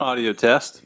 Audio test.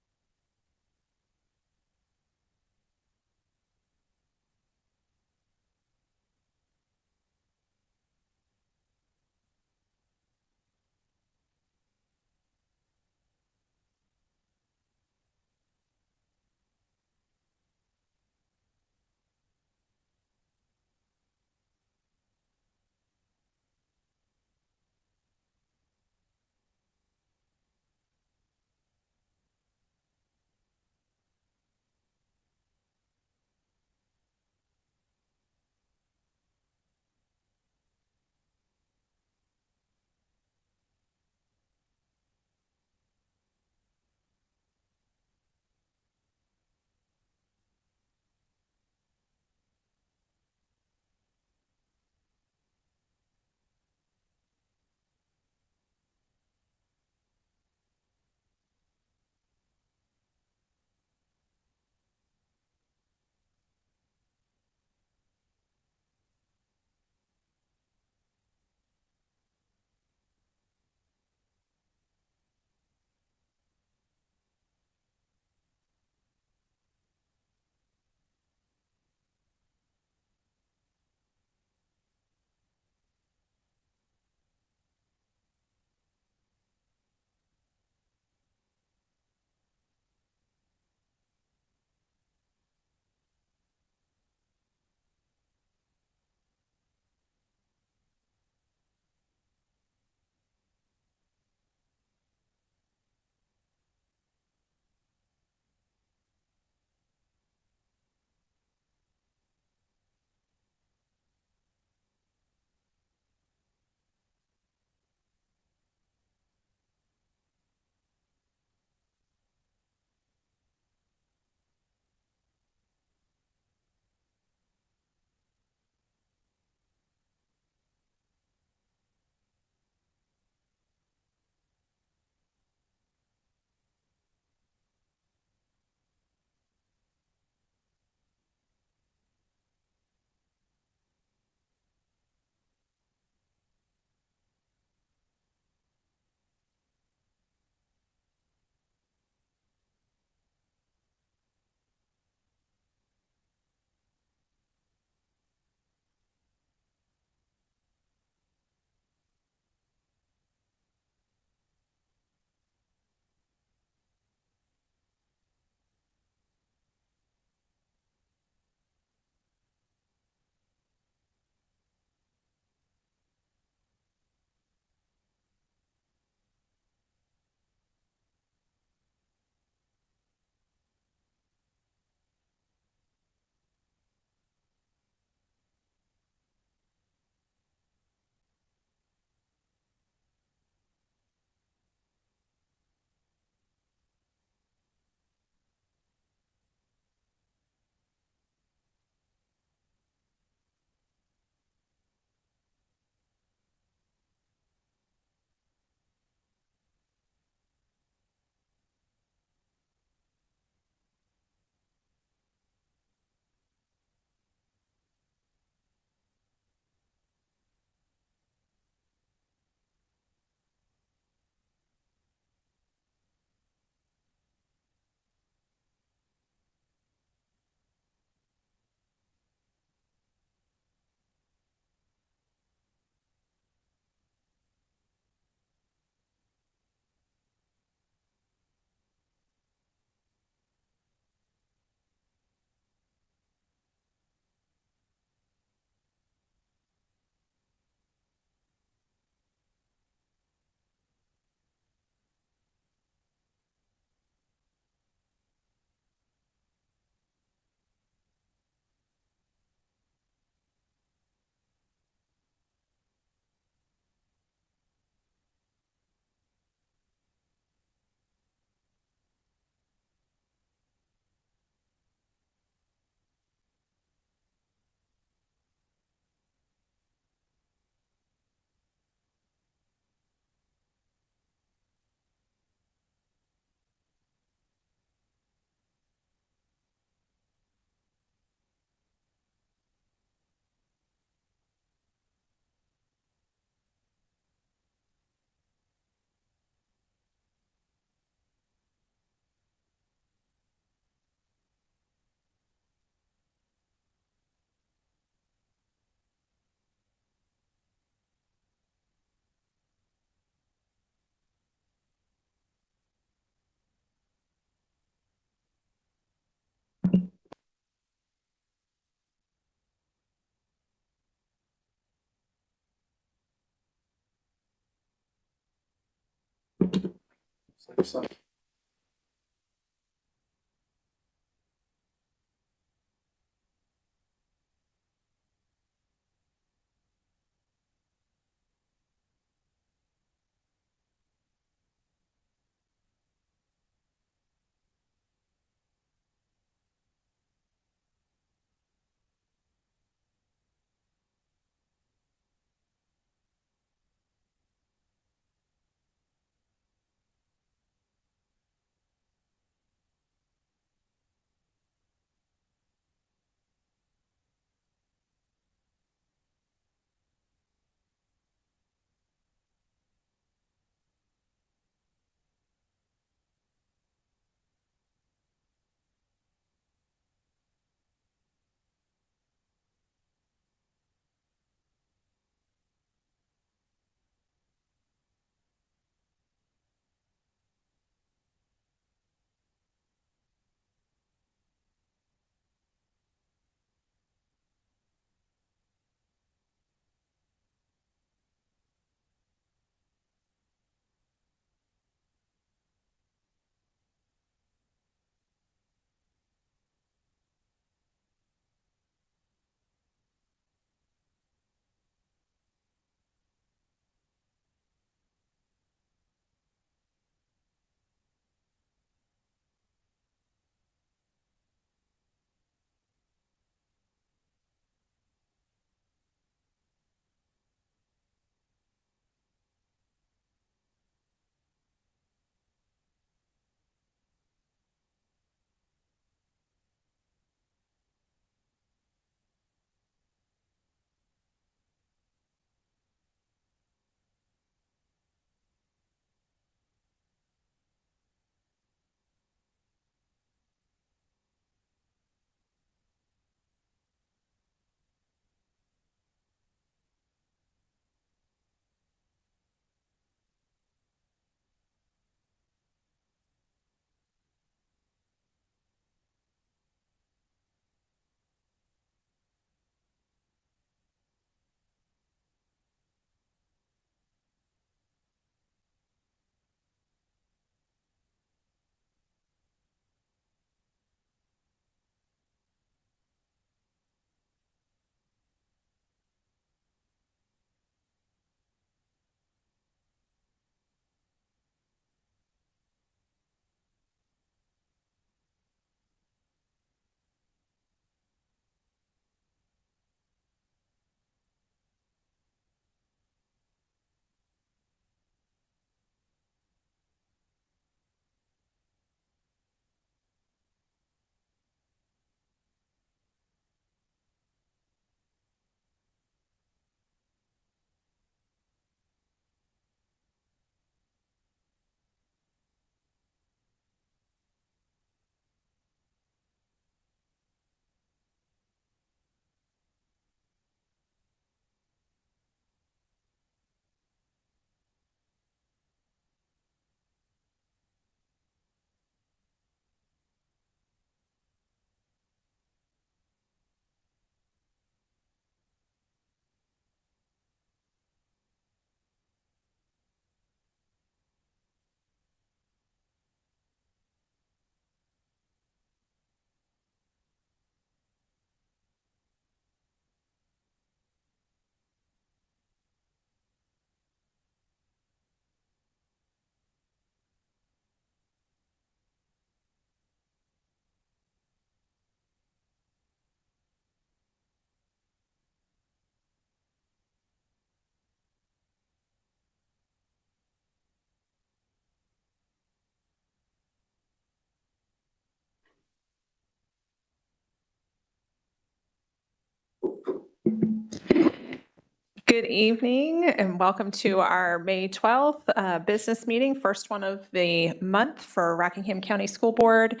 Good evening and welcome to our May 12th business meeting, first one of the month for Rockingham County School Board.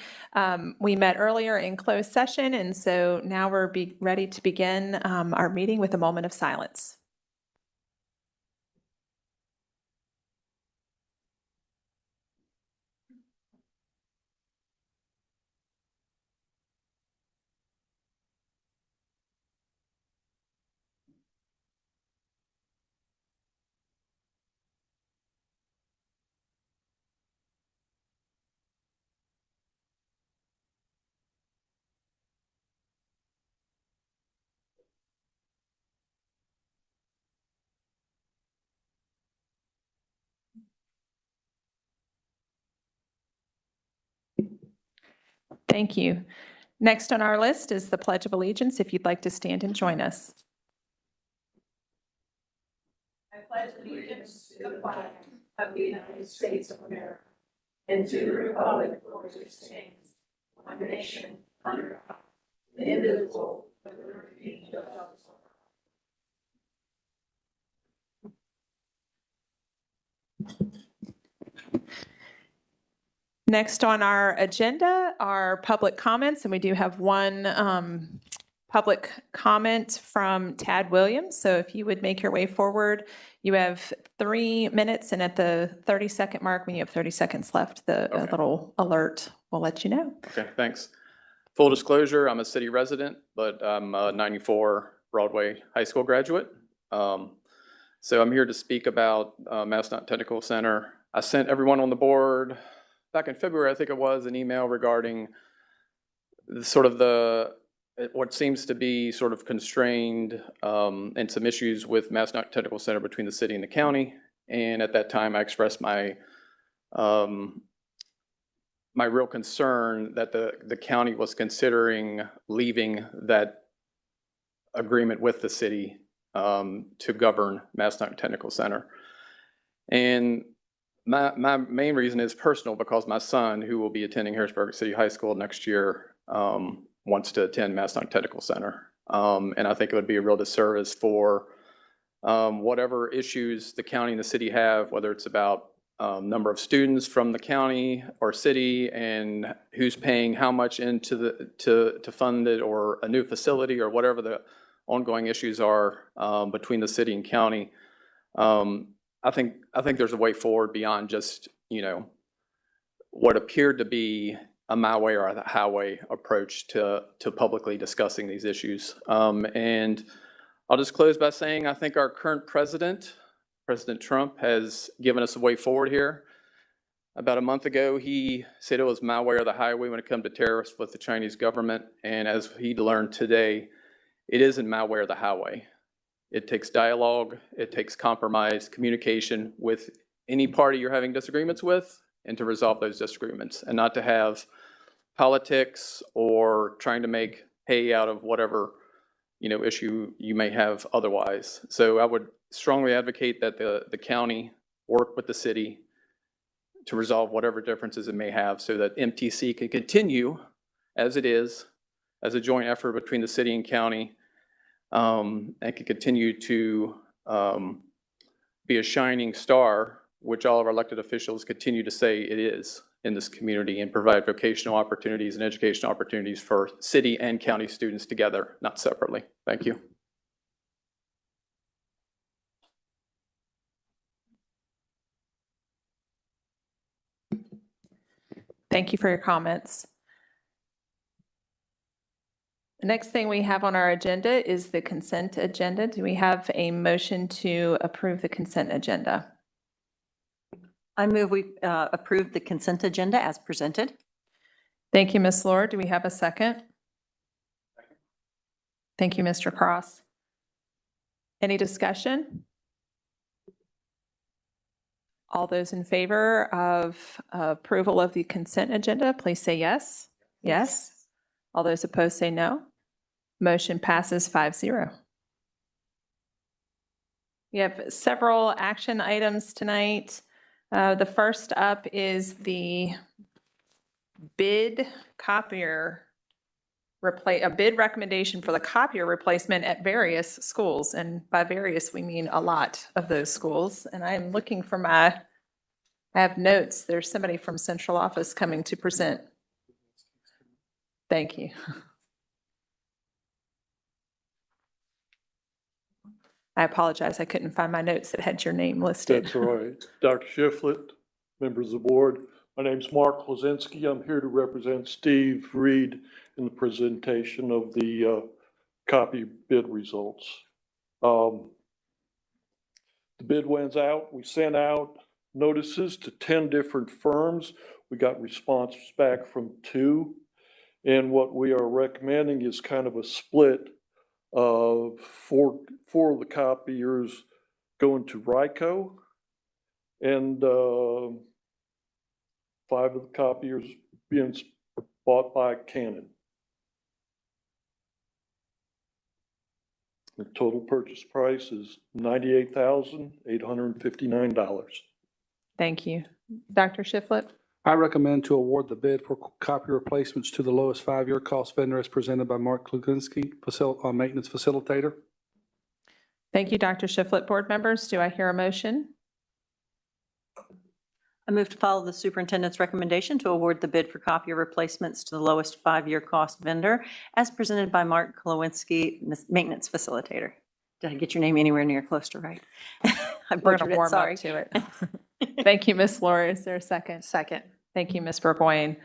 We met earlier in closed session, and so now we're ready to begin our meeting with a moment of silence. Thank you. Next on our list is the Pledge of Allegiance, if you'd like to stand and join us. I pledge allegiance to the flag of the United States of America and to the republic for which it stands, one nation, under God, indivisible, with liberty and justice. Next on our agenda are public comments, and we do have one public comment from Tad Williams. So if you would make your way forward, you have 3 minutes, and at the 30-second mark, when you have 30 seconds left, the little alert will let you know. Okay, thanks. Full disclosure, I'm a city resident, but I'm a 94 Broadway High School graduate. So I'm here to speak about Massanutten Technical Center. I sent everyone on the board back in February, I think it was, an email regarding what seems to be sort of constrained and some issues with Massanutten Technical Center between the city and the county. And at that time, I expressed my my real concern that the county was considering leaving that agreement with the city to govern Massanutten Technical Center. And my main reason is personal, because my son, who will be attending Harrisonburg City High School next year, wants to attend Massanutten Technical Center. And I think it would be a real disservice for whatever issues the county and the city have, whether it's about number of students from the county or city and who's paying how much into to fund it, or a new facility, or whatever the ongoing issues are between the city and county. I think there's a way forward beyond just, what appeared to be a my way or a highway approach to publicly discussing these issues. And I'll just close by saying I think our current President Trump, has given us a way forward here. About a month ago, he said it was my way or the highway when it comes to tariffs with the Chinese government. And as he learned today, it isn't my way or the highway. It takes dialogue, it takes compromise, communication with any party you're having disagreements with, and to resolve those disagreements, and not to have politics or trying to make hay out of whatever issue you may have otherwise. So I would strongly advocate that the county work with the city to resolve whatever differences it may have, so that MTC can continue as it is, as a joint effort between the city and county, and can continue to be a shining star, which all of our elected officials continue to say it is in this community, and provide vocational opportunities and educational opportunities for city and county students together, not separately. Thank you. Thank you for your comments. The next thing we have on our agenda is the consent agenda. Do we have a motion to approve the consent agenda? I move we approve the consent agenda as presented. Thank you, Ms. Lord. Do we have a second? Thank you, Mr. Cross. Any discussion? All those in favor of approval of the consent agenda, please say yes. Yes. All those opposed say no. Motion passes 5-0. We have several action items tonight. The first up is the bid recommendation for the copier replacement at various schools. And by various, we mean a lot of those schools. And I'm looking for I have notes. There's somebody from central office coming to present. Thank you. I apologize. I couldn't find my notes that had your name listed. That's all right. Dr. Shiflett, members of the board. My name's Mark Lozinski. I'm here to represent Steve Reed in the presentation of the copy bid results. The bid went out. We sent out notices to 10 different firms. We got responses back from 2. And what we are recommending is kind of a split of four of the copiers going to RICO, and 5 of the copiers being bought by Canon. The total purchase price is $98,859. Thank you. Dr. Shiflett? I recommend to award the bid for copy replacements to the lowest 5-year cost vendor as presented by Mark Kluginski, maintenance facilitator. Thank you, Dr. Shiflett. Board members, do I hear a motion? I move to follow the superintendent's recommendation to award the bid for copier replacements to the lowest 5-year cost vendor as presented by Mark Klawinski, maintenance facilitator. Did I get your name anywhere near close to right? I We're butchered going to it, warm sorry. up to it. Thank you, Ms. Laura. Is there a second? Second. Thank you, Ms. Burgoyne.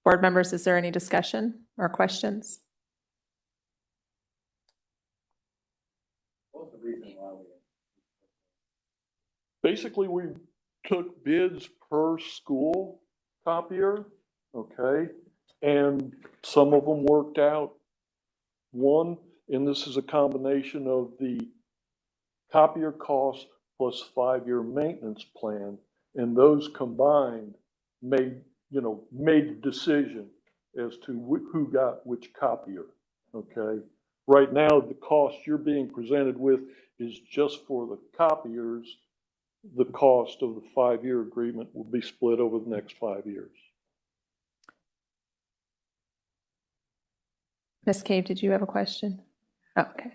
Board members, is there any discussion or questions? Basically, we took bids per school copier, okay? And some of them worked out. One, and this is a combination of the copier cost plus 5-year maintenance plan, and those combined made the decision as to who got which copier, okay? Right now, the cost you're being presented with is just for the copiers. The cost of the 5-year agreement will be split over the next 5 years. Ms. Cave, did you have a question? Oh, okay.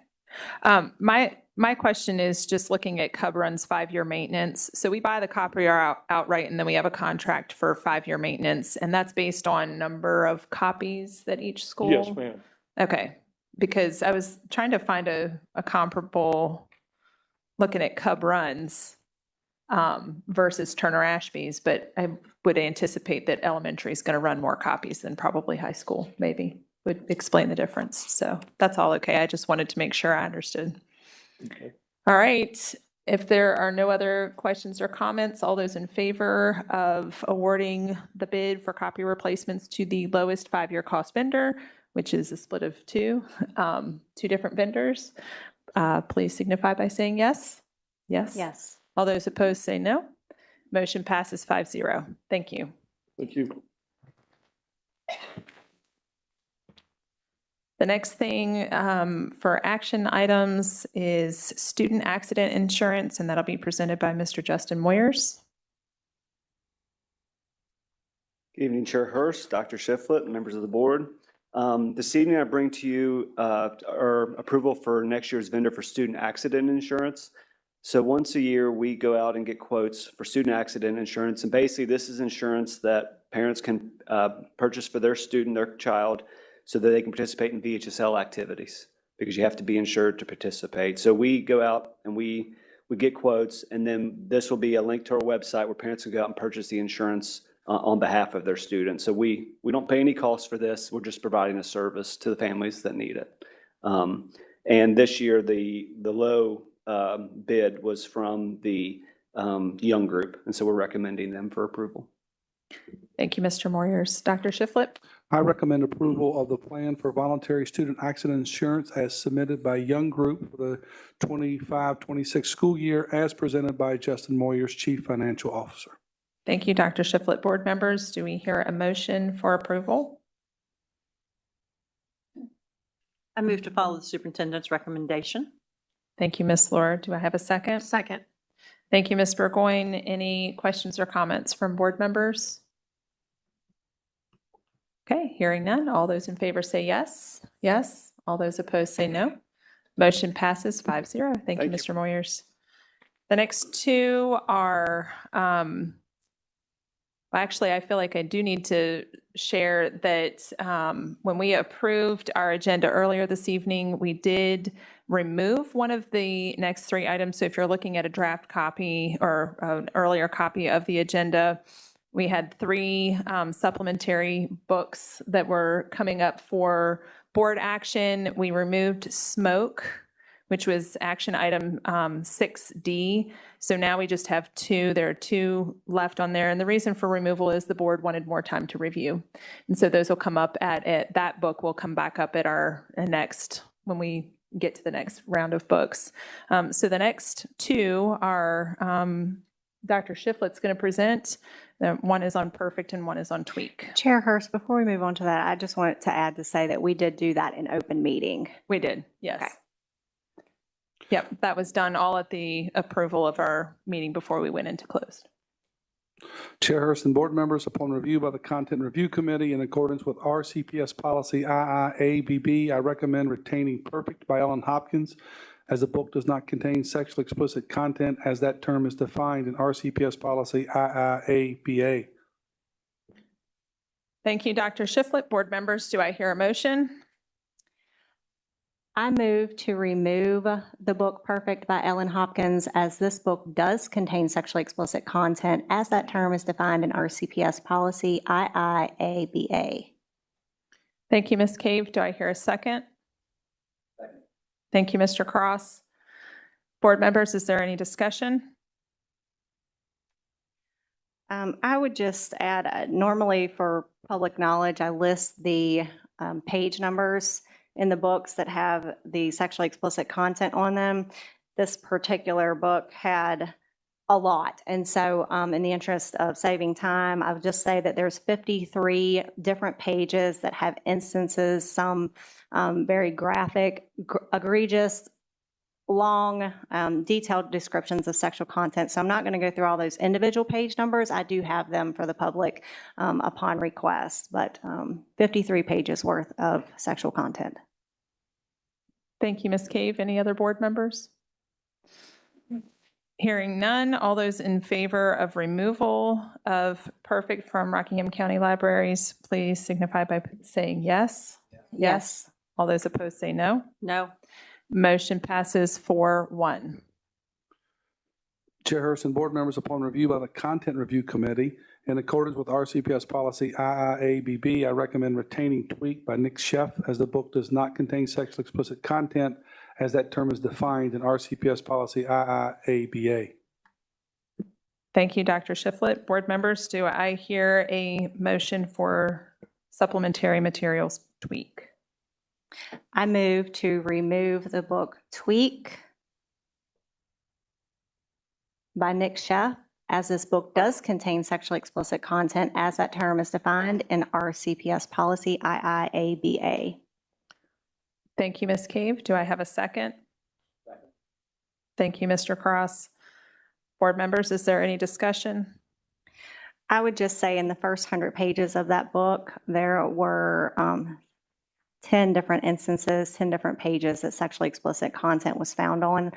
My question is just looking at Cub Run's 5-year maintenance. So we buy the copier outright, and then we have a contract for 5-year maintenance, and that's based on number of copies that each school? Yes, ma'am. Okay, because I was trying to find a comparable, looking at Cub Run's versus Turner Ashby's, but I would anticipate that elementary is going to run more copies than probably high school, maybe. Would explain the difference. So that's all okay. I just wanted to make sure I understood. Okay. All right. If there are no other questions or comments, all those in favor of awarding the bid for copy replacements to the lowest 5-year cost vendor, which is a split of two different vendors, please signify by saying yes. Yes. Yes. All those opposed say no. Motion passes 5-0. Thank you. Thank you. The next thing for action items is student accident insurance, and that'll be presented by Mr. Justin Moyers. Good evening, Chair Hurst, Dr. Shiflett, and members of the board. This evening, I bring to you our approval for next year's vendor for student accident insurance. So once a year, we go out and get quotes for student accident insurance. And basically, this is insurance that parents can purchase for their student, their child, so that they can participate in VHSL activities, because you have to be insured to participate. So we go out and we get quotes, and then this will be a link to our website where parents can go out and purchase the insurance on behalf of their students. So we don't pay any costs for this. We're just providing a service to the families that need it. And this year, the low bid was from the Young Group, and so we're recommending them for approval. Thank you, Mr. Moyers. Dr. Shiflett? I recommend approval of the plan for voluntary student accident insurance as submitted by Young Group for the 25-26 school year as presented by Justin Moyers, Chief Financial Officer. Thank you, Dr. Shiflett. Board members, do we hear a motion for approval? I move to follow the superintendent's recommendation. Thank you, Ms. Laura. Do I have a second? Second. Thank you, Ms. Burgoyne. Any questions or comments from board members? Okay, hearing none. All those in favor say yes. Yes. All those opposed say no. Motion passes 5-0. Thank you, Thank you. Mr. Moyers. The next two are, actually, I feel like I do need to share that when we approved our agenda earlier this evening, we did remove one of the next 3 items. So if you're looking at a draft copy or an earlier copy of the agenda, we had 3 supplementary books that were coming up for board action. We removed smoke, which was action item 6D. So now we just have 2. There are 2 left on there. And the reason for removal is the board wanted more time to review. And so those will come up that book will come back up at our next, when we get to the next round of books. So the next 2 are Dr. Shiflett's going to present. One is on perfect and one is on tweak. Chair Hurst, before we move on to that, I just wanted to add to say that we did do that in open meeting. We did, yes. Okay. Yep, that was done all at the approval of our meeting before we went into closed. Chair Hurst and board members, upon review by the Content Review Committee in accordance with RCPS Policy IIABB, I recommend retaining Perfect by Ellen Hopkins, as the book does not contain sexually explicit content as that term is defined in RCPS Policy IIABA. Thank you, Dr. Shiflett. Board members, do I hear a motion? I move to remove the book Perfect by Ellen Hopkins, as this book does contain sexually explicit content as that term is defined in RCPS Policy IIABA. Thank you, Ms. Cave. Do I hear a second? Second. Thank you, Mr. Cross. Board members, is there any discussion? I would just add, normally for public knowledge, I list the page numbers in the books that have the sexually explicit content on them. This particular book had a lot. And so in the interest of saving time, I would just say that there's 53 different pages that have instances, some very graphic, egregious, long, detailed descriptions of sexual content. So I'm not going to go through all those individual page numbers. I do have them for the public upon request, but 53 pages worth of sexual content. Thank you, Ms. Cave. Any other board members? Hearing none, all those in favor of removal of Perfect from Rockingham County Libraries, please signify by saying yes. Yes. All those opposed say no. No. Motion passes 4-1. Chair Hurst and board members, upon review by the Content Review Committee, in accordance with RCPS Policy IIABB, I recommend retaining Tweak by Nick Sheff, as the book does not contain sexually explicit content as that term is defined in RCPS Policy IIABA. Thank you, Dr. Shiflett. Board members, do I hear a motion for supplementary materials tweak? I move to remove the book Tweak by Nick Sheff, as this book does contain sexually explicit content as that term is defined in RCPS Policy IIABA. Thank you, Ms. Cave. Do I have a second? Second. Thank you, Mr. Cross. Board members, is there any discussion? I would just say in the first 100 pages of that book, there were 10 different instances, 10 different pages that sexually explicit content was found on.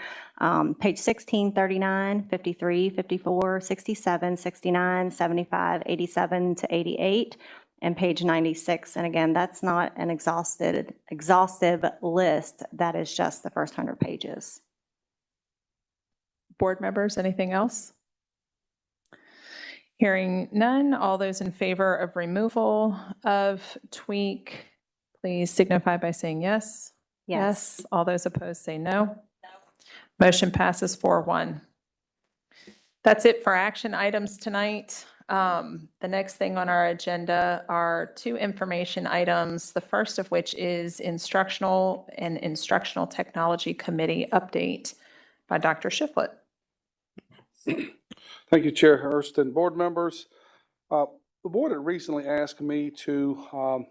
Page 16, 39, 53, 54, 67, 69, 75, 87 to 88, and page 96. And again, that's not an exhaustive list. That is just the first 100 pages. Board members, anything else? Hearing none, all those in favor of removal of Tweak, please signify by saying yes. Yes. All those opposed say no. No. Motion passes 4-1. That's it for action items tonight. The next thing on our agenda are 2 information items, the first of which is Instructional and Instructional Technology Committee update by Dr. Shiflett. Thank you, Chair Hurst and board members. The board had recently asked me to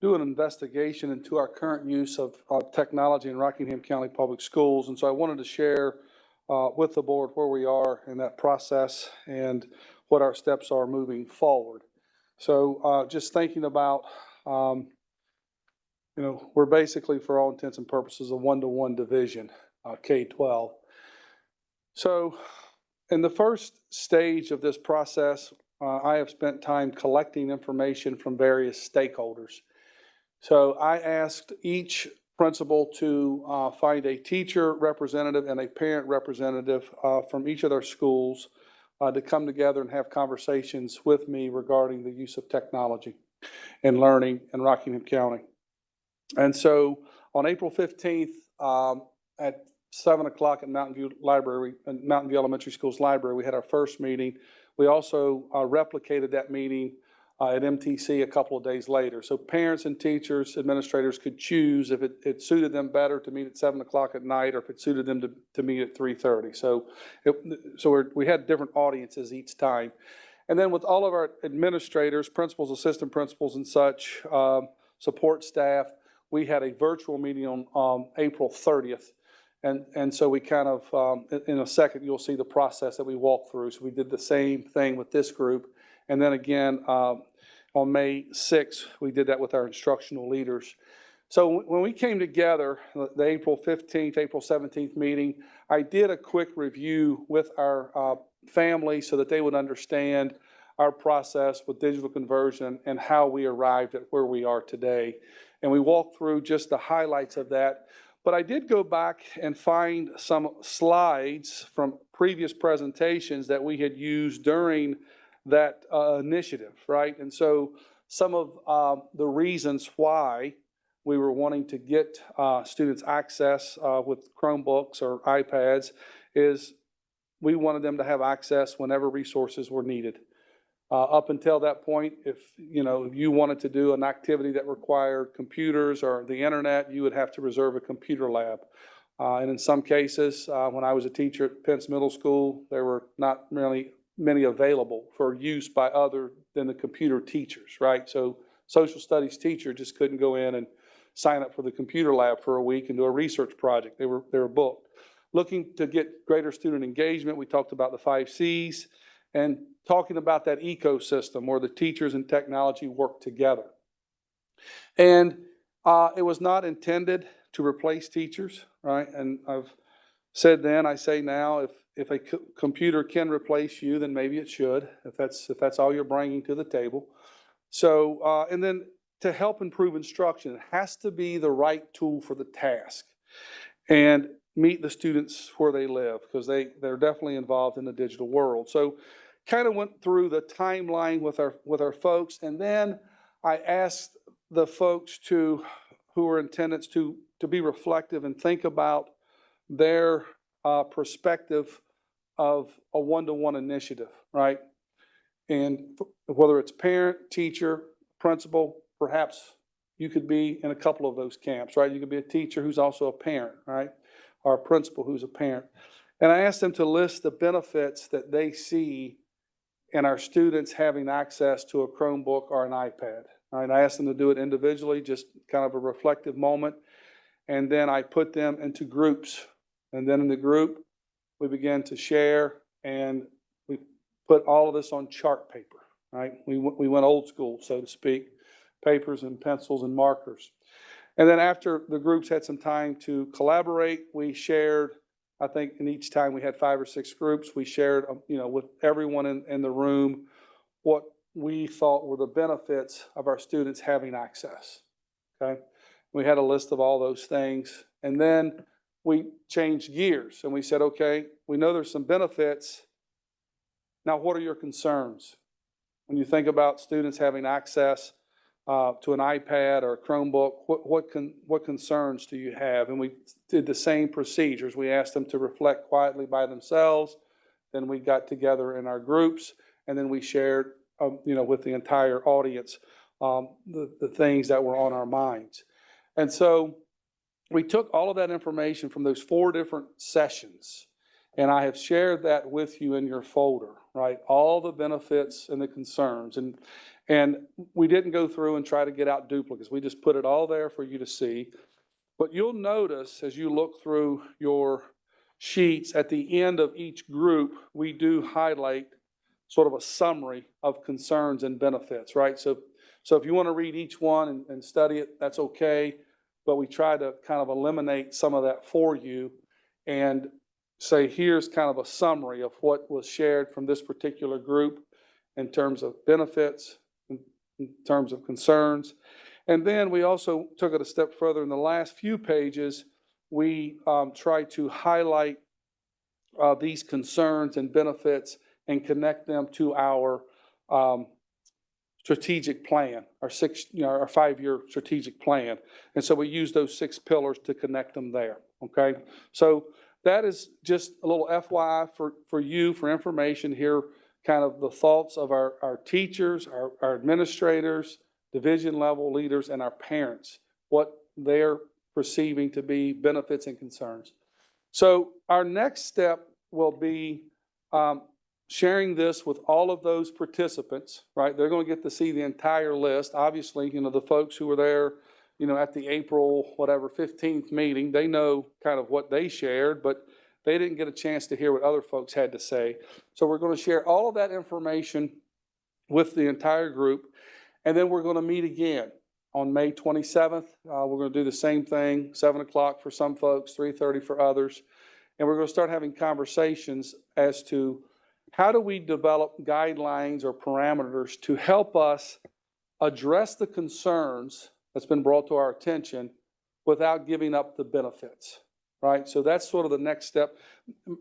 do an investigation into our current use of technology in Rockingham County Public Schools. And so I wanted to share with the board where we are in that process and what our steps are moving forward. So just thinking about, we're basically, for all intents and purposes, a one-to-one division, K-12. So in the first stage of this process, I have spent time collecting information from various stakeholders. So I asked each principal to find a teacher representative and a parent representative from each of their schools to come together and have conversations with me regarding the use of technology and learning in Rockingham County. And so on April 15th at 7 o'clock at Mountain View Elementary School's library, we had our first meeting. We also replicated that meeting at MTC a couple of days later. So parents and teachers, administrators could choose if it suited them better to meet at 7 o'clock at night or if it suited them to meet at 3:30. So we had different audiences each time. And then with all of our administrators, principals, assistant principals and such, support staff, we had a virtual meeting on April 30th. And so we kind of, in a second, you'll see the process that we walked through. So we did the same thing with this group. And then again, on May 6th, we did that with our instructional leaders. So when we came together, the April 15th, April 17th meeting, I did a quick review with our family so that they would understand our process with digital conversion and how we arrived at where we are today. And we walked through just the highlights of that. But I did go back and find some slides from previous presentations that we had used during that initiative, right? And so some of the reasons why we were wanting to get students access with Chromebooks or iPads is we wanted them to have access whenever resources were needed. Up until that point, if you wanted to do an activity that required computers or the internet, you would have to reserve a computer lab. And in some cases, when I was a teacher at Pence Middle School, there were not really many available for use by other than the computer teachers, right? So social studies teacher just couldn't go in and sign up for the computer lab for a week and do a research project. They were booked. Looking to get greater student engagement, we talked about the 5 C's and talking about that ecosystem where the teachers and technology work together. And it was not intended to replace teachers, right? And I've said then, I say now, if a computer can replace you, then maybe it should, if that's all you're bringing to the table. So, and then to help improve instruction, it has to be the right tool for the task and meet the students where they live, because they're definitely involved in the digital world. So kind of went through the timeline with our folks, and then I asked the folks who were in attendance to be reflective and think about their perspective of a one-to-one initiative, right? And whether it's parent, teacher, principal, perhaps you could be in a couple of those camps, right? You could be a teacher who's also a parent, right? Or a principal who's a parent. And I asked them to list the benefits that they see in our students having access to a Chromebook or an iPad. All right, I asked them to do it individually, just kind of a reflective moment. And then I put them into groups. And then in the group, we began to share, and we put all of this on chart paper, right? We went old school, so to speak, papers and pencils and markers. And then after the groups had some time to collaborate, we shared, I think in each time we had 5 or 6 groups, we shared, with everyone in the room what we thought were the benefits of our students having access, okay? We had a list of all those things. And then we changed gears and we said, okay, we know there's some benefits. Now, what are your concerns? When you think about students having access to an iPad or a Chromebook, what concerns do you have? And we did the same procedures. We asked them to reflect quietly by themselves. Then we got together in our groups, and then we shared, with the entire audience, the things that were on our minds. And so we took all of that information from those 4 different sessions, and I have shared that with you in your folder, right? All the benefits and the concerns. And we didn't go through and try to get out duplicates. We just put it all there for you to see. But you'll notice as you look through your sheets, at the end of each group, we do highlight sort of a summary of concerns and benefits, right? So if you want to read each one and study it, that's okay. But we try to kind of eliminate some of that for you and say, here's kind of a summary of what was shared from this particular group in terms of benefits, in terms of concerns. And then we also took it a step further. In the last few pages, we tried to highlight these concerns and benefits and connect them to our strategic plan, our 5-year strategic plan. And so we use those 6 pillars to connect them there, okay? So that is just a little FYI for you, for information here kind of the thoughts of our teachers, our administrators, division level leaders, and our parents, what they're perceiving to be benefits and concerns. So our next step will be sharing this with all of those participants, right? They're going to get to see the entire list. Obviously, the folks who were there, at the April, 15th meeting, they know kind of what they shared, but they didn't get a chance to hear what other folks had to say. So we're going to share all of that information with the entire group. And then we're going to meet again on May 27th. We're going to do the same thing, 7 o'clock for some folks, 3:30 for others. And we're going to start having conversations as to how do we develop guidelines or parameters to help us address the concerns that's been brought to our attention without giving up the benefits, right? So that's sort of the next step.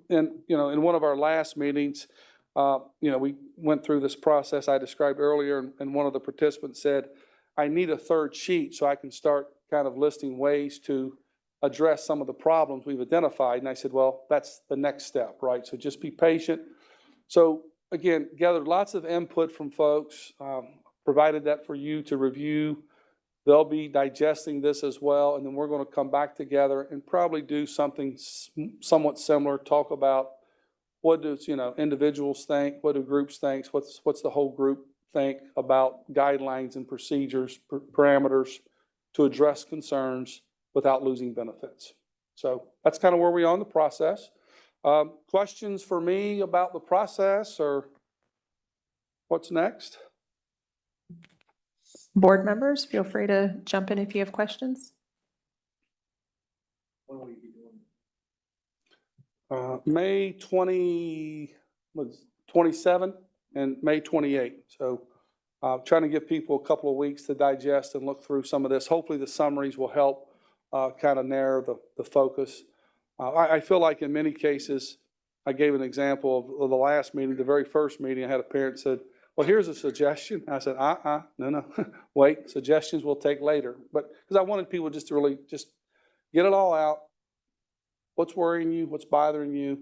And, in one of our last meetings, we went through this process I described earlier, and one of the participants said, I need a third sheet so I can start kind of listing ways to address some of the problems we've identified. And I said, well, that's the next step, right? So just be patient. So again, gathered lots of input from folks, provided that for you to review. They'll be digesting this as well, and then we're going to come back together and probably do something somewhat similar, talk about what does, individuals think, what do groups think, what's the whole group think about guidelines and procedures, parameters to address concerns without losing benefits. So that's kind of where we are in the process. Questions for me about the process or what's next? Board members, feel free to jump in if you have questions. When will you be doing May 27 and May 28. So trying to give people a couple of weeks to digest and look through some of this. Hopefully the summaries will help kind of narrow the focus. I feel like in many cases, I gave an example of the last meeting, the very first meeting, I had a parent said, well, here's a suggestion. I said, no, wait, suggestions we'll take later. But because I wanted people just to really just get it all out. What's worrying you? What's bothering you?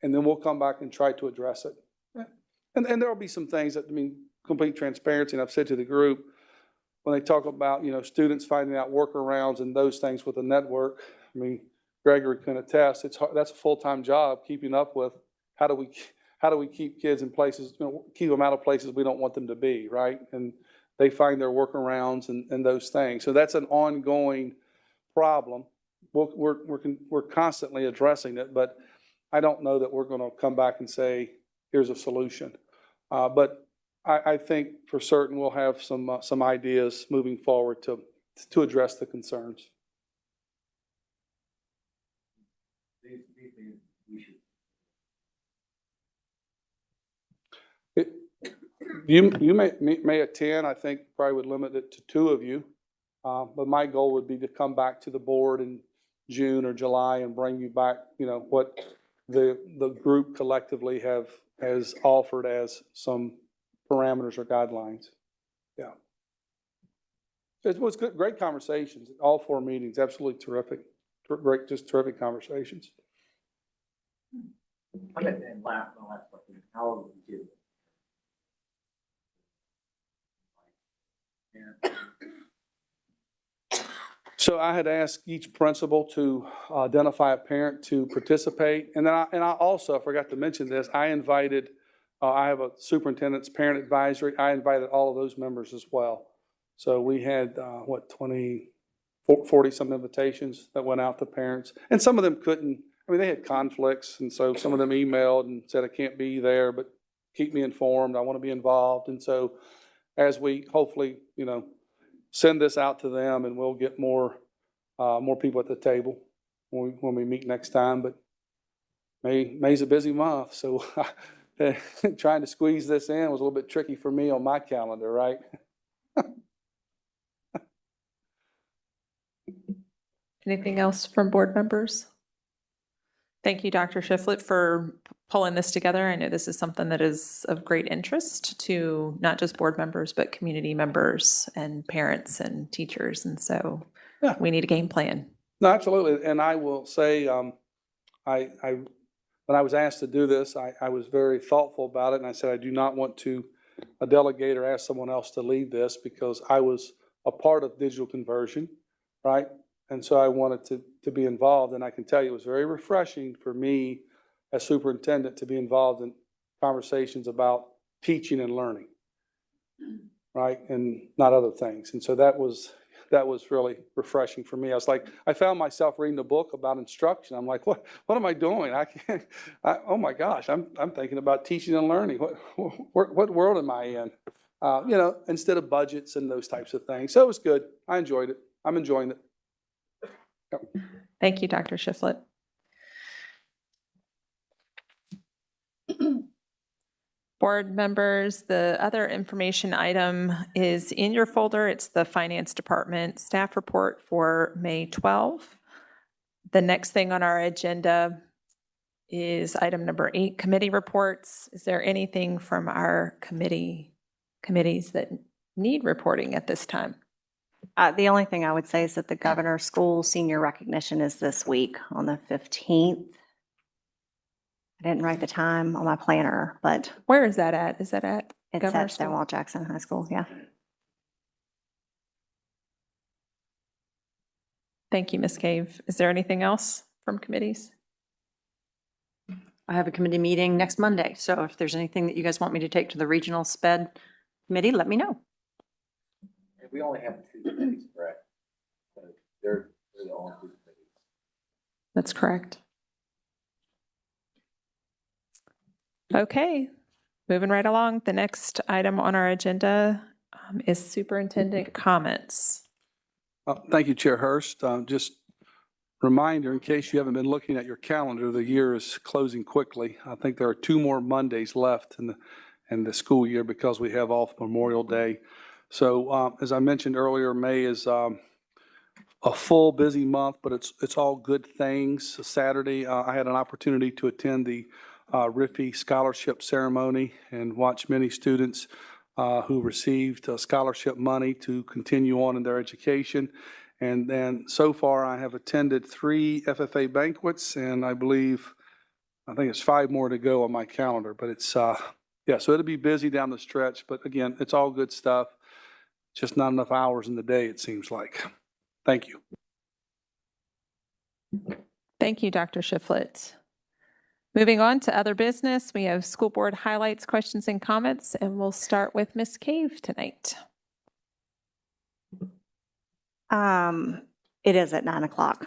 And then we'll come back and try to address it. And there'll be some things that, complete transparency, and I've said to the group, when they talk about, students finding out workarounds and those things with the network, Gregory can attest, that's a full-time job keeping up with how do we keep kids in places, keep them out of places we don't want them to be, right? And they find their workarounds and those things. So that's an ongoing problem. We're constantly addressing it, but I don't know that we're going to come back and say, here's a solution. But I think for certain we'll have some ideas moving forward to address the concerns. You may attend. I think probably would limit it to 2 of you. But my goal would be to come back to the board in June or July and bring you back, what the group collectively has offered as some parameters or guidelines. Yeah. It was good, great conversations. All 4 meetings, absolutely terrific. Great, just terrific conversations. Last question. How old are you? So I had asked each principal to identify a parent to participate. And then I also forgot to mention this, I invited, I have a superintendent's parent advisory. I invited all of those members as well. So we had, 40 some invitations that went out to parents. And some of them couldn't, they had conflicts. And so some of them emailed and said, I can't be there, but keep me informed. I want to be involved. And so as we hopefully, send this out to them, and we'll get more people at the table when we meet next time. But May's a busy month, so trying to squeeze this in was a little bit tricky for me on my calendar, right? Anything else from board members? Thank you, Dr. Shiflett, for pulling this together. I know this is something that is of great interest to not just board members, but community members and parents and teachers. And so we need a game plan. No, absolutely. And I will say, I when I was asked to do this, I was very thoughtful about it, and I said, I do not want to delegate or ask someone else to lead this because I was a part of digital conversion, right? And so I wanted to be involved, and I can tell you it was very refreshing for me as superintendent to be involved in conversations about teaching and learning, right? And not other things. And so that was really refreshing for me. I was like, I found myself reading a book about instruction. I'm like, what am I doing? Oh my gosh, I'm thinking about teaching and learning. What world am I in? Instead of budgets and those types of things. So it was good. I enjoyed it. I'm enjoying it. Yep. Thank you, Dr. Shiflett. Board members, the other information item is in your folder. It's the Finance Department staff report for May 12. The next thing on our agenda is item number 8, committee reports. Is there anything from our committees that need reporting at this time? The only thing I would say is that the governor's school senior recognition is this week on the 15th. I didn't write the time on my planner, but Where is that at? Is that at it's Governor's at School? Stonewall Jackson High School, yeah. Thank you, Ms. Cave. Is there anything else from committees? I have a committee meeting next Monday, so if there's anything that you guys want me to take to the regional SPED committee, let me know. And we only have 2 committees, correct? So they're the only 2 committees. That's correct. Okay, moving right along. The next item on our agenda is superintendent comments. Thank you, Chair Hurst. Just reminder, in case you haven't been looking at your calendar, the year is closing quickly. I think there are 2 more Mondays left in the school year because we have off Memorial Day. So as I mentioned earlier, May is a full busy month, but it's all good things. Saturday, I had an opportunity to attend the RIFI scholarship ceremony and watch many students who received scholarship money to continue on in their education. And then so far I have attended 3 FFA banquets, and I think it's 5 more to go on my calendar, but it's, so it'll be busy down the stretch, but again, it's all good stuff. Just not enough hours in the day, it seems like. Thank you. Thank you, Dr. Shiflett. Moving on to other business, we have school board highlights, questions, and comments, and we'll start with Ms. Cave tonight. It is at 9:00,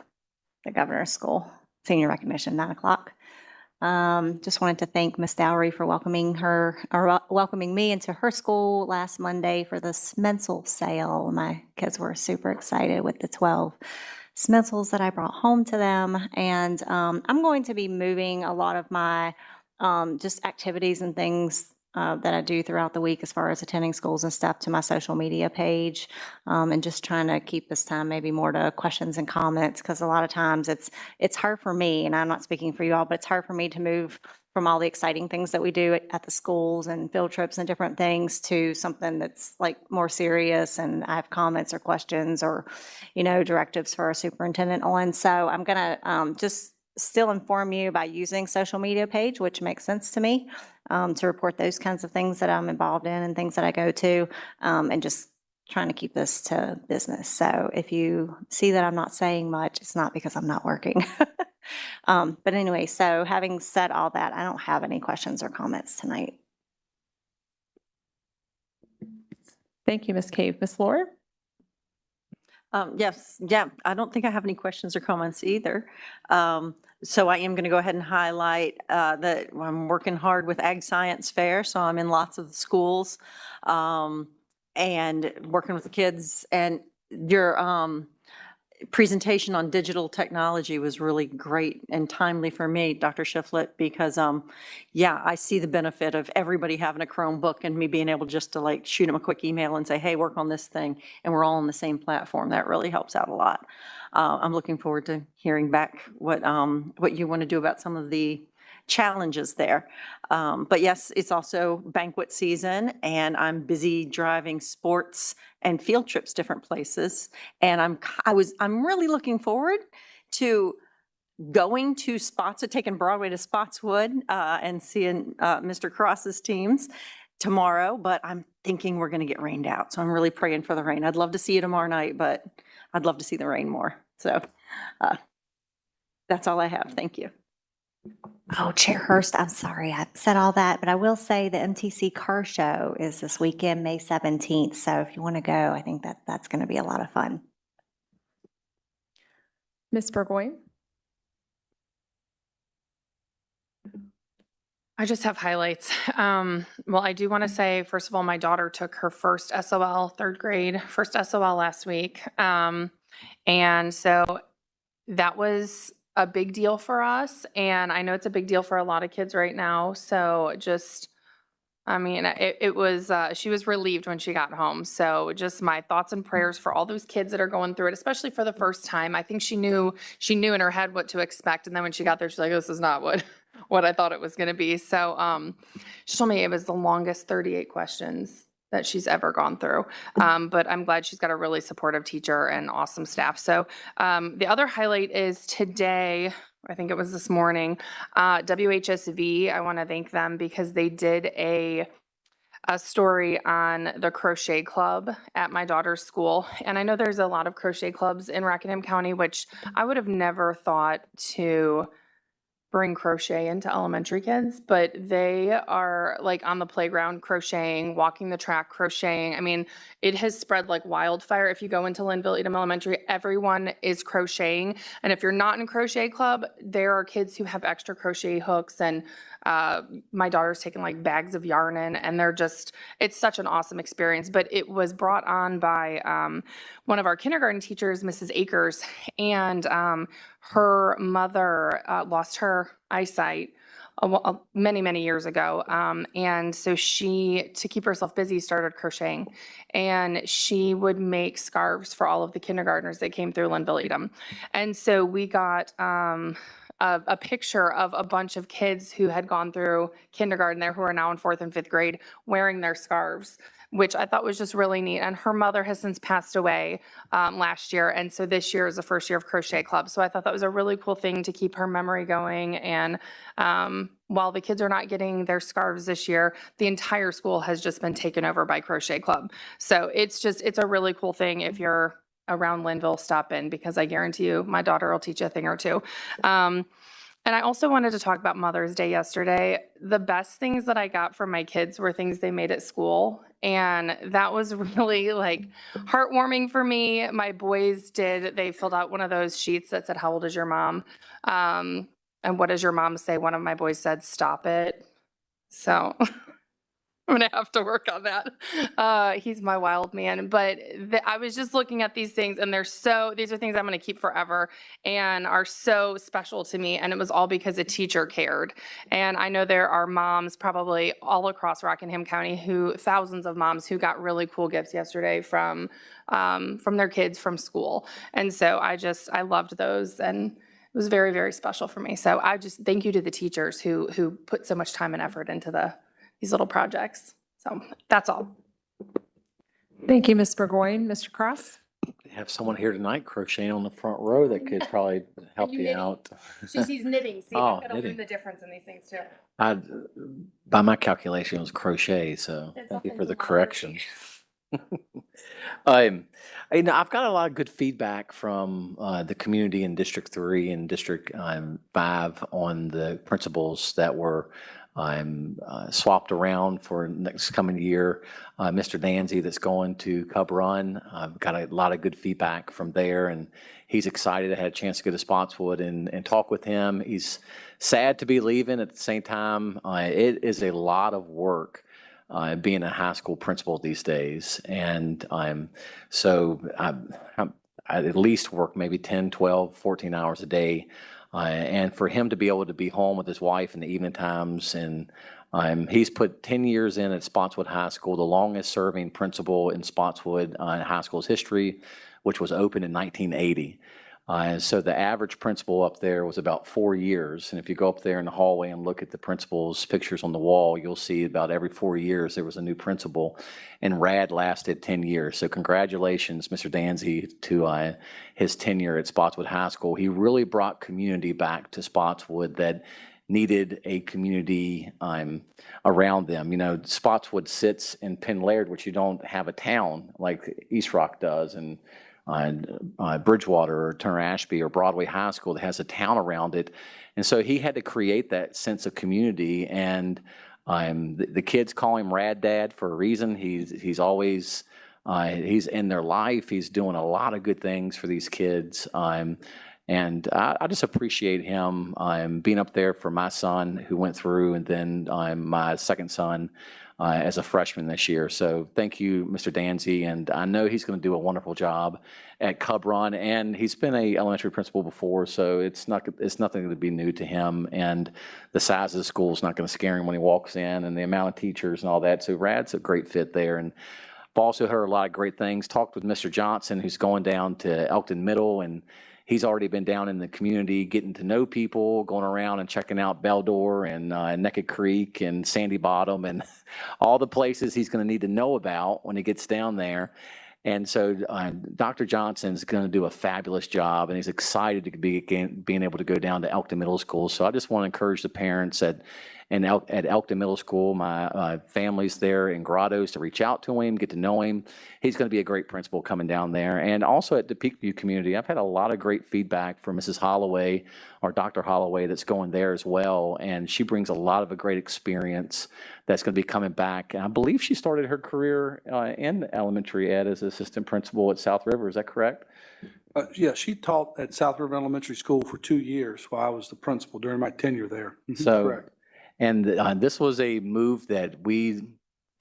the governor's school senior recognition, 9:00. Just wanted to thank Ms. Dowry for welcoming me into her school last Monday for the Smensel sale. My kids were super excited with the 12 Smensels that I brought home to them. And I'm going to be moving a lot of my just activities and things that I do throughout the week as far as attending schools and stuff to my social media page, and just trying to keep this time maybe more to questions and comments, because a lot of times it's hard for me, and I'm not speaking for you all, but it's hard for me to move from all the exciting things that we do at the schools and field trips and different things to something that's like more serious, and I have comments or questions or, directives for our superintendent on. So I'm going to just still inform you by using social media page, which makes sense to me, to report those kinds of things that I'm involved in and things that I go to, and just trying to keep this to business. So if you see that I'm not saying much, it's not because I'm not working. But anyway, so having said all that, I don't have any questions or comments tonight. Thank you, Ms. Cave. Ms. Lohr? Yes, I don't think I have any questions or comments either. So I am going to go ahead and highlight that I'm working hard with Ag Science Fair, so I'm in lots of the schools and working with the kids. And your presentation on digital technology was really great and timely for me, Dr. Shiflett, because I see the benefit of everybody having a Chromebook and me being able just to shoot them a quick email and say, hey, work on this thing, and we're all on the same platform. That really helps out a lot. I'm looking forward to hearing back what you want to do about some of the challenges there. But yes, it's also banquet season, and I'm busy driving sports and field trips different places. And I'm really looking forward to going to taking Broadway to Spotswood and seeing Mr. Cross's teams tomorrow, but I'm thinking we're going to get rained out. So I'm really praying for the rain. I'd love to see you tomorrow night, but I'd love to see the rain more. So that's all I have. Thank you. Oh, Chair Hurst, I'm sorry, I said all that, but I will say the MTC Car Show is this weekend, May 17th. So if you want to go, I think that's going to be a lot of fun. Ms. Burgoyne? I just have highlights. Well, I do want to say, first of all, my daughter took her first SOL, third grade, first SOL last week. And so that was a big deal for us. And I know it's a big deal for a lot of kids right now. So just, I mean, it was, she was relieved when she got home. So just my thoughts and prayers for all those kids that are going through it, especially for the first time. I think she knew in her head what to expect. And then when she got there, she's like, this is not what I thought it was going to be. So she told me it was the longest 38 questions that she's ever gone through. But I'm glad she's got a really supportive teacher and awesome staff. So the other highlight is today, I think it was this morning, WHSV, I want to thank them because they did a story on the crochet club at my daughter's school. And I know there's a lot of crochet clubs in Rockingham County, which I would have never thought to bring crochet into elementary kids, but they are like on the playground crocheting, walking the track crocheting. I mean, it has spread like wildfire. If you go into Linville Edom Elementary, everyone is crocheting. And if you're not in crochet club, there are kids who have extra crochet hooks, and my daughter's taking like bags of yarn in, and it's such an awesome experience. But it was brought on by one of our kindergarten teachers, Mrs. Akers, and her mother lost her eyesight many, many years ago. And so she, to keep herself busy, started crocheting. And she would make scarves for all of the kindergartners that came through Linville Edom. And so we got a picture of a bunch of kids who had gone through kindergarten there, who are now in 4th and 5th grade, wearing their scarves, which I thought was just really neat. And her mother has since passed away last year. And so this year is the first year of Crochet Club. So I thought that was a really cool thing to keep her memory going. And while the kids are not getting their scarves this year, the entire school has just been taken over by Crochet Club. So it's a really cool thing. If you're around Linville, stop in, because I guarantee you my daughter will teach you a thing or two. And I also wanted to talk about Mother's Day yesterday. The best things that I got from my kids were things they made at school. And that was really like heartwarming for me. My boys they filled out one of those sheets that said, "How old is your mom?" And what does your mom say? One of my boys said, "Stop it." So I'm going to have to work on that. He's my wild man. But I was just looking at these things, and these are things I'm going to keep forever and are so special to me. And it was all because a teacher cared. And I know there are moms probably all across Rockingham County, thousands of moms who got really cool gifts yesterday from their kids from school. And so I loved those. And it was very, very special for me. So I just thank you to the teachers who put so much time and effort into these little projects. So that's all. Thank you, Ms. Burgoyne. Mr. Cross? Have someone here tonight crocheting on the front row that could probably help you knitting? out. She's knitting. See, Oh, I've got to knitting. learn the difference in these things too. By my calculation, it was crochet, so It's thank you all for the into correction. I've got a lot of good feedback from the community in District 3 and District 5 on the principals that were swapped around for next coming year. Mr. Danzy that's going to Cub Run, I've got a lot of good feedback from there, and he's excited. I had a chance to go to Spotswood and talk with him. He's sad to be leaving. At the same time, it is a lot of work being a high school principal these days. And I at least work maybe 10, 12, 14 hours a day. And for him to be able to be home with his wife in the evening times, and he's put 10 years in at Spotswood High School, the longest serving principal in Spotswood High School's history, which was opened in 1980. So the average principal up there was about 4 years. And if you go up there in the hallway and look at the principal's pictures on the wall, you'll see about every 4 years there was a new principal. And RAD lasted 10 years. So congratulations, Mr. Danzy, to his tenure at Spotswood High School. He really brought community back to Spotswood that needed a community around them. You know, Spotswood sits in Penn Laird, which you don't have a town like East Rock does, and Bridgewater or Turner Ashby or Broadway High School that has a town around it. And so he had to create that sense of community. And the kids call him Rad Dad for a reason. He's always, he's in their life. He's doing a lot of good things for these kids. And I just appreciate him being up there for my son who went through, and then my second son as a freshman this year. So thank you, Mr. Danzy, and I know he's going to do a wonderful job at Cub Run, and he's been a elementary principal before, so it's nothing to be new to him, and the size of the school is not going to scare him when he walks in, and the amount of teachers and all that. So Rad's a great fit there, and I've also heard a lot of great things. Talked with Mr. Johnson, who's going down to Elkton Middle, and he's already been down in the community getting to know people, going around and checking out Beldor and Naked Creek and Sandy Bottom and all the places he's going to need to know about when he gets down there. And so Dr. Johnson's going to do a fabulous job, and he's excited to be being able to go down to Elkton Middle School. So I just want to encourage the parents at Elkton Middle School, my family's there in Grottoes, to reach out to him, get to know him. He's going to be a great principal coming down there. And also at the Peakview community, I've had a lot of great feedback from Mrs. Holloway, or Dr. Holloway, that's going there as well. And she brings a lot of a great experience that's going to be coming back. And I believe she started her career in elementary ed as assistant principal at South River. Is that correct? Yeah, she taught at South River Elementary School for 2 years while I was the principal during my tenure there. So, correct. And this was a move that we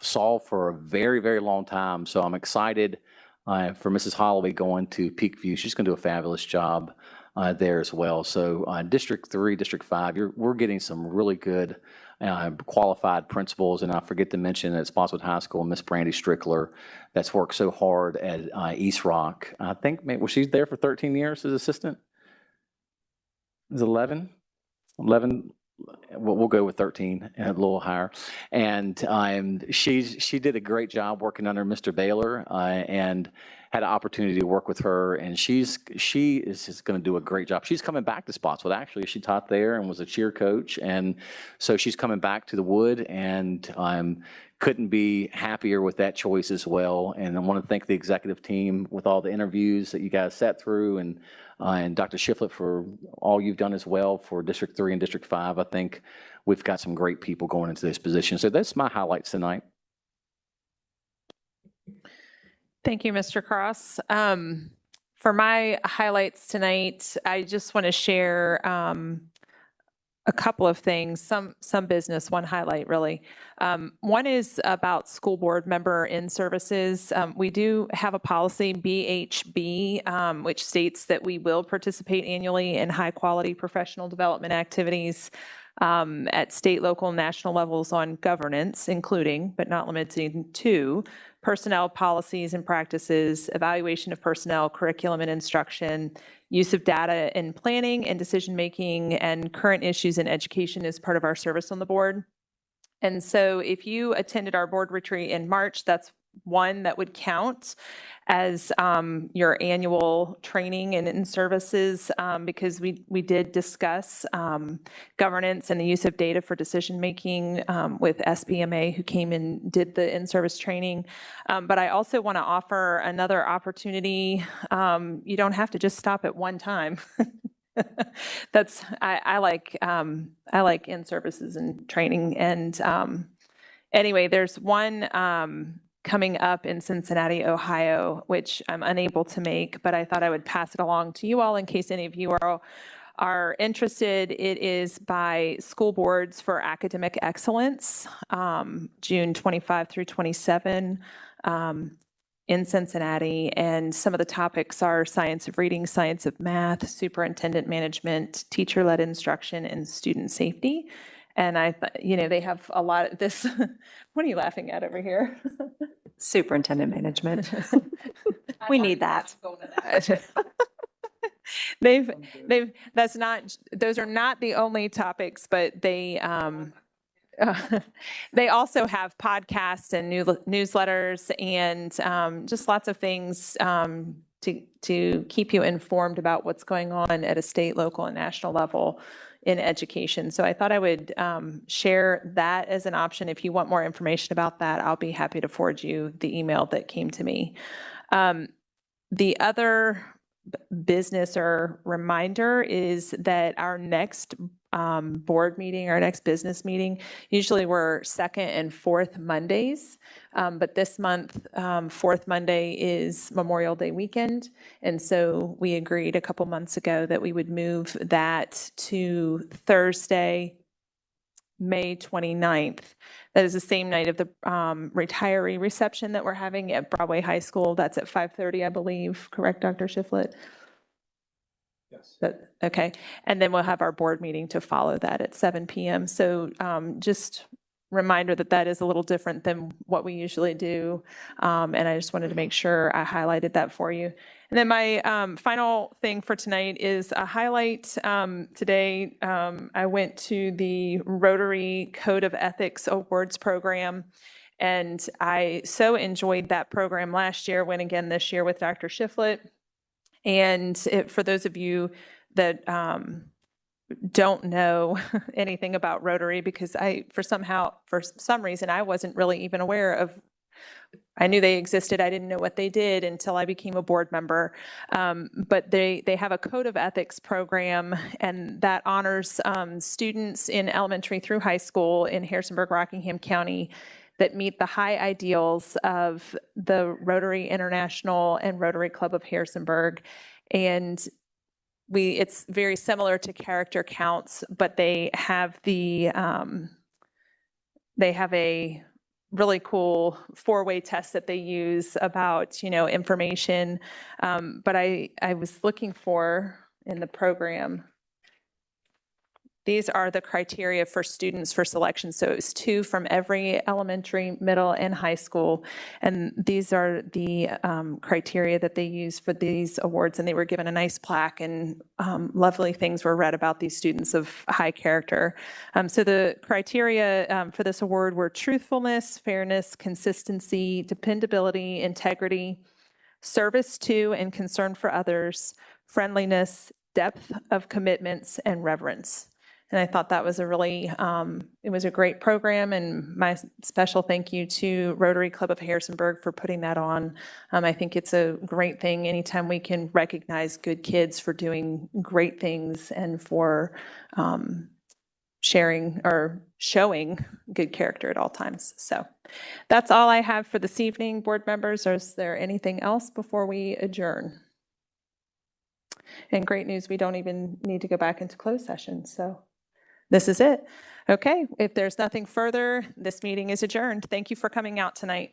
saw for a very, very long time. So I'm excited for Mrs. Holloway going to Peakview. She's going to do a fabulous job there as well. So District 3, District 5, we're getting some really good qualified principals. And I forget to mention at Spotswood High School, Miss Brandy Strickler, that's worked so hard at East Rock. I think, was she there for 13 years as assistant? Is it 11? 11? We'll go with 13 and a little higher. And she did a great job working under Mr. Baylor and had an opportunity to work with her. And she is just going to do a great job. She's coming back to Spotswood. Actually, she taught there and was a cheer coach. And so she's coming back to the Wood, and couldn't be happier with that choice as well. And I want to thank the executive team with all the interviews that you guys sat through, and Dr. Shiflett for all you've done as well for District 3 and District 5. I think we've got some great people going into this position. So that's my highlights tonight. Thank you, Mr. Cross. For my highlights tonight, I just want to share a couple of things, some business, one highlight really. One is about school board member in services. We do have a policy, BHB, which states that we will participate annually in high quality professional development activities at state, local, and national levels on governance, including, but not limited to, personnel policies and practices, evaluation of personnel, curriculum and instruction, use of data in planning and decision-making, and current issues in education is part of our service on the board. And so if you attended our board retreat in March, that's one that would count as your annual training and in services, because we did discuss governance and the use of data for decision making with SBMA, who came and did the in-service training. But I also want to offer another opportunity. You don't have to just stop at one time. I like in services and training. And anyway, there's one coming up in Cincinnati, Ohio, which I'm unable to make, but I thought I would pass it along to you all in case any of you are interested. It is by School Boards for Academic Excellence, June 25 through 27 in Cincinnati. And some of the topics are science of reading, science of math, superintendent management, teacher-led instruction, and student safety. And they have a lot of this. What are you laughing at over here? Superintendent management. We need that. That's not, those are not the only topics, but they also have podcasts and newsletters and just lots of things to keep you informed about what's going on at a state, local, and national level in education. So I thought I would share that as an option. If you want more information about that, I'll be happy to forward you the email that came to me. The other business or reminder is that our next board meeting, our next business meeting, usually we're second and fourth Mondays, but this month, fourth Monday is Memorial Day weekend, and so we agreed a couple months ago that we would move that to Thursday, May 29th. That is the same night of the retiree reception that we're having at Broadway High School. That's at 5:30, I believe. Correct, Dr. Shiflett? Yes. Okay. And then we'll have our board meeting to follow that at 7 p.m. So just reminder that that is a little different than what we usually do. And I just wanted to make sure I highlighted that for you. And then my final thing for tonight is a highlight. Today, I went to the Rotary Code of Ethics Awards program, and I so enjoyed that program last year, went again this year with Dr. Shiflett. And for those of you that don't know anything about Rotary, because for some reason, I wasn't really even aware of, I knew they existed. I didn't know what they did until I became a board member. But they have a code of ethics program, and that honors students in elementary through high school in Harrisonburg, Rockingham County that meet the high ideals of the Rotary International and Rotary Club of Harrisonburg. And it's very similar to character counts, but they have a really cool 4-way test that they use about, information. But I was looking for in the program, these are the criteria for students for selection. So it's 2 from every elementary, middle, and high school. And these are the criteria that they use for these awards. And they were given a nice plaque, and lovely things were read about these students of high character. So the criteria for this award were truthfulness, fairness, consistency, dependability, integrity, service to and concern for others, friendliness, depth of commitments, and reverence. And I thought that was it was a great program, and my special thank you to Rotary Club of Harrisonburg for putting that on. I think it's a great thing anytime we can recognize good kids for doing great things and for sharing or showing good character at all times. So that's all I have for this evening, board members. Is there anything else before we adjourn? And great news, we don't even need to go back into closed session. So this is it. Okay, if there's nothing further, this meeting is adjourned. Thank you for coming out tonight.